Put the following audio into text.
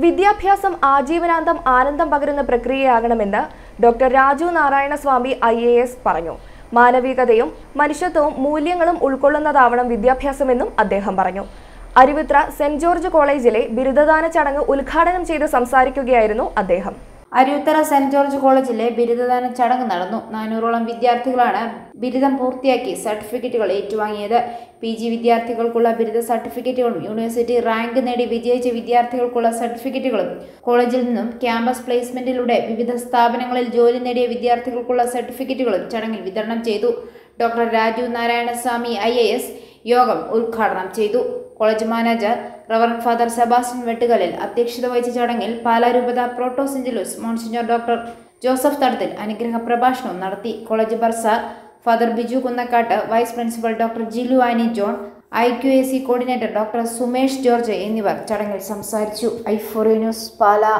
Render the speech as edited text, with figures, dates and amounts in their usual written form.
വിദ്യാഭ്യാസം ആജീവനാന്തം ആനന്ദം പകരുന്ന പ്രക്രിയയാകണമെന്ന് ഡോക്ടർ രാജു നാരായണ സ്വാമി IAS പറഞ്ഞു. മാനവികതയും മനുഷ്യത്വവും മൂല്യങ്ങളും ഉൾക്കൊള്ളുന്നതാവണം വിദ്യാഭ്യാസമെന്നും അദ്ദേഹം പറഞ്ഞു. അരുവിത്ര സെന്റ് ജോർജ് കോളേജിലെ ബിരുദദാന ചടങ്ങ് ഉദ്ഘാടനം ചെയ്ത് സംസാരിക്കുകയായിരുന്നു അദ്ദേഹം. അരുവിത്തറ സെന്റ് ജോർജ് കോളേജിലെ ബിരുദദാന ചടങ്ങ് നടന്നു. 400ഓളം വിദ്യാർത്ഥികളാണ് ബിരുദം പൂർത്തിയാക്കി സർട്ടിഫിക്കറ്റുകൾ ഏറ്റുവാങ്ങിയത്. PG വിദ്യാർത്ഥികൾക്കുള്ള ബിരുദ സർട്ടിഫിക്കറ്റുകളും യൂണിവേഴ്സിറ്റി റാങ്ക് നേടി വിജയിച്ച വിദ്യാർത്ഥികൾക്കുള്ള സർട്ടിഫിക്കറ്റുകളും കോളേജിൽ നിന്നും ക്യാമ്പസ് പ്ലേസ്മെന്റിലൂടെ വിവിധ സ്ഥാപനങ്ങളിൽ ജോലി നേടിയ വിദ്യാർത്ഥികൾക്കുള്ള സർട്ടിഫിക്കറ്റുകളും ചടങ്ങിൽ വിതരണം ചെയ്തു. ഡോക്ടർ രാജു നാരായണ സ്വാമി IAS യോഗം ഉദ്ഘാടനം ചെയ്തു. College manager reverend father Sebastian Vettukalil അധ്യക്ഷത വഹിച്ച ചടങ്ങിൽ പാലാ രൂപത പ്രോട്ടോസിഞ്ചലൂസ് മോൺസിഞ്ഞോർ ഡോക്ടർ ജോസഫ് തടത്തിൽ അനുഗ്രഹ പ്രഭാഷണവും നടത്തി. College bursar father Biju Kunnakkattu, vice principal doctor Jilu Annie John, IQAC coordinator doctor Sumesh George എന്നിവർ ചടങ്ങിൽ സംസാരിച്ചു. i4 news Pala.